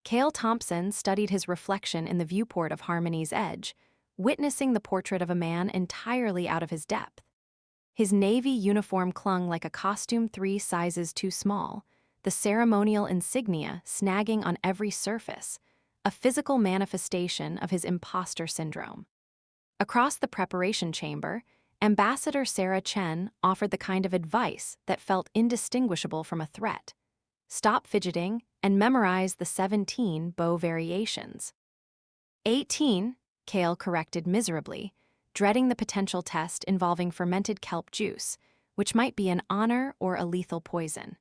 Cale Thompson studied his reflection in the viewport of Harmony's Edge, witnessing the portrait of a man entirely out of his depth. His navy uniform clung like a costume 3 sizes too small, the ceremonial insignia snagging on every surface, a physical manifestation of his imposter syndrome. Across the preparation chamber, Ambassador Sarah Chen offered the kind of advice that felt indistinguishable from a threat. Stop fidgeting and memorize the 17 bow variations. 18, Cale corrected miserably, dreading the potential test involving fermented kelp juice, which might be an honor or a lethal poison.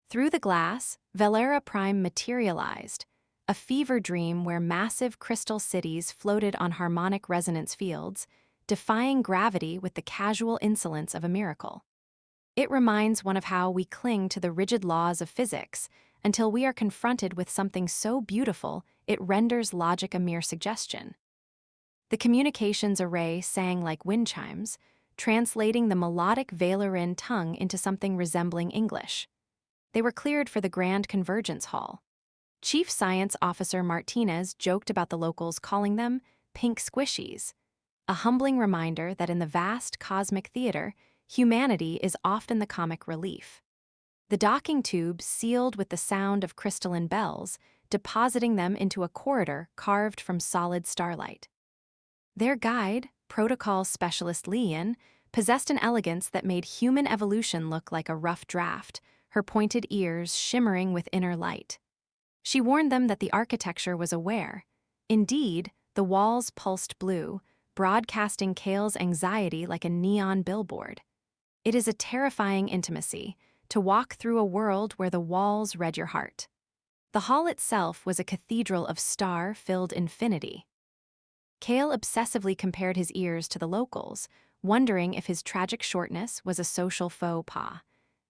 Through the glass, Valera Prime materialized, a fever dream where massive crystal cities floated on harmonic resonance fields, defying gravity with the casual insolence of a miracle. It reminds one of how we cling to the rigid laws of physics until we are confronted with something so beautiful it renders logic a mere suggestion. The communications array sang like wind chimes, translating the melodic Valerin tongue into something resembling English. They were cleared for the Grand Convergence Hall. Chief Science Officer Martinez joked about the locals calling them pink squishies, a humbling reminder that in the vast cosmic theater, humanity is often the comic relief. The docking tubes sealed with the sound of crystalline bells, depositing them into a corridor carved from solid starlight. Their guide, protocol specialist Lian, possessed an elegance that made human evolution look like a rough draft, her pointed ears shimmering with inner light. She warned them that the architecture was aware. Indeed, the walls pulsed blue, broadcasting Cale's anxiety like a neon billboard. It is a terrifying intimacy, to walk through a world where the walls read your heart. The hall itself was a cathedral of star-filled infinity. Cale obsessively compared his ears to the locals, wondering if his tragic shortness was a social faux pas.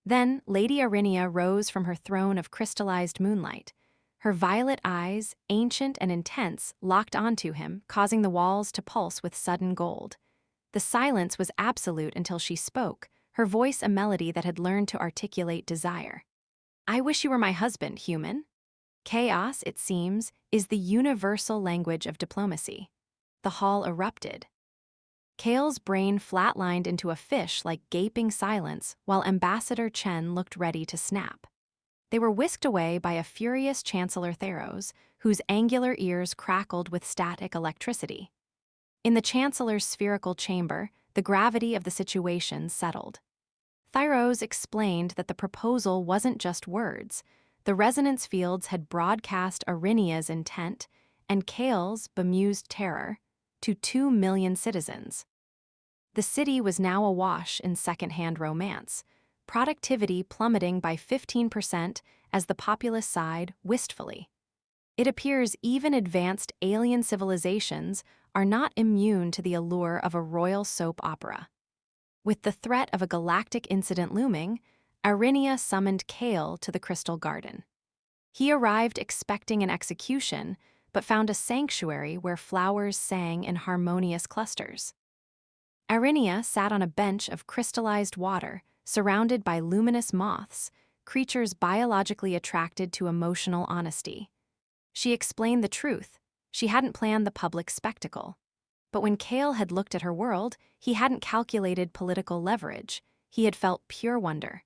Then, Lady Arinia rose from her throne of crystallized moonlight. Her violet eyes, ancient and intense, locked onto him, causing the walls to pulse with sudden gold. The silence was absolute until she spoke, her voice a melody that had learned to articulate desire. "I wish you were my husband, human." Chaos, it seems, is the universal language of diplomacy. The hall erupted. Cale's brain flatlined into a fish-like gaping silence while Ambassador Chen looked ready to snap. They were whisked away by a furious Chancellor Theros, whose angular ears crackled with static electricity. In the Chancellor's spherical chamber, the gravity of the situation settled. Theros explained that the proposal wasn't just words. The resonance fields had broadcast Arinia's intent and Cale's bemused terror to 2 million citizens. The city was now awash in second-hand romance, productivity plummeting by 15% as the populace sighed wistfully. It appears even advanced alien civilizations are not immune to the allure of a royal soap opera. With the threat of a galactic incident looming, Arinia summoned Cale to the Crystal Garden. He arrived expecting an execution, but found a sanctuary where flowers sang in harmonious clusters. Arinia sat on a bench of crystallized water, surrounded by luminous moths, creatures biologically attracted to emotional honesty. She explained the truth. She hadn't planned the public spectacle. But when Cale had looked at her world, he hadn't calculated political leverage. He had felt pure wonder.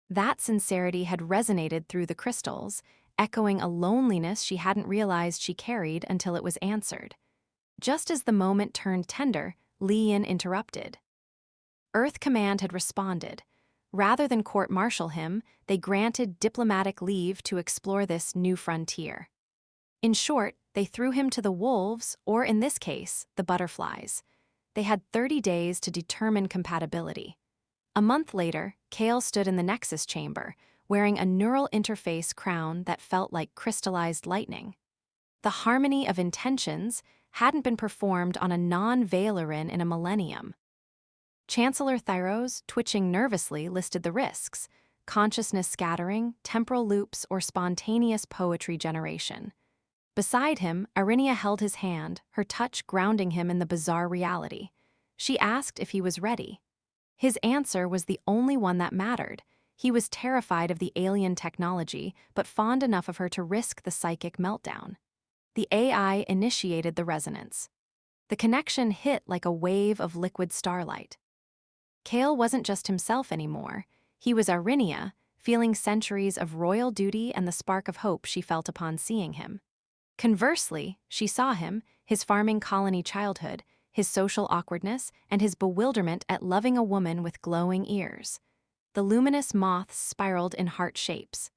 That sincerity had resonated through the crystals, echoing a loneliness she hadn't realized she carried until it was answered. Just as the moment turned tender, Lian interrupted. Earth Command had responded. Rather than court-martial him, they granted diplomatic leave to explore this new frontier. In short, they threw him to the wolves, or in this case, the butterflies. They had 30 days to determine compatibility. A month later, Cale stood in the Nexus chamber, wearing a neural interface crown that felt like crystallized lightning. The harmony of intentions hadn't been performed on a non-Valerin in a millennium. Chancellor Theros, twitching nervously, listed the risks: consciousness scattering, temporal loops, or spontaneous poetry generation. Beside him, Arinia held his hand, her touch grounding him in the bizarre reality. She asked if he was ready. His answer was the only one that mattered. He was terrified of the alien technology, but fond enough of her to risk the psychic meltdown. The AI initiated the resonance. The connection hit like a wave of liquid starlight. Kale wasn't just himself anymore. He was Arinia, feeling centuries of royal duty and the spark of hope she felt upon seeing him. Conversely, she saw him, his farming colony childhood, his social awkwardness, and his bewilderment at loving a woman with glowing ears. The luminous moths spiraled in heart shapes.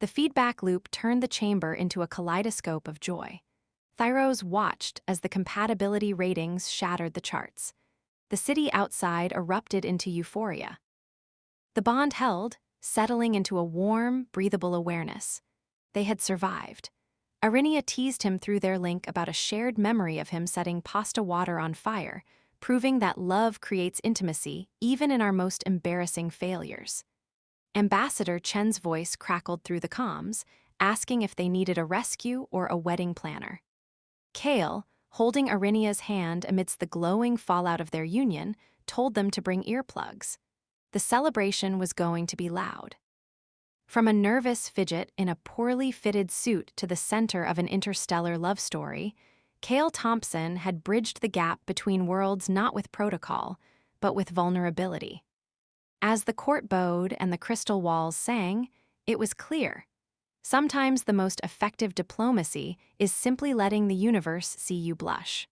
The feedback loop turned the chamber into a kaleidoscope of joy. Thyros watched as the compatibility ratings shattered the charts. The city outside erupted into euphoria. The bond held, settling into a warm, breathable awareness. They had survived. Arinia teased him through their link about a shared memory of him setting pasta water on fire, proving that love creates intimacy even in our most embarrassing failures. Ambassador Chen's voice crackled through the comms, asking if they needed a rescue or a wedding planner. Kale, holding Arinia's hand amidst the glowing fallout of their union, told them to bring earplugs. The celebration was going to be loud. From a nervous fidget in a poorly fitted suit to the center of an interstellar love story, Kale Thompson had bridged the gap between worlds not with protocol, but with vulnerability. As the court bowed and the crystal walls sang, it was clear. Sometimes the most effective diplomacy is simply letting the universe see you blush.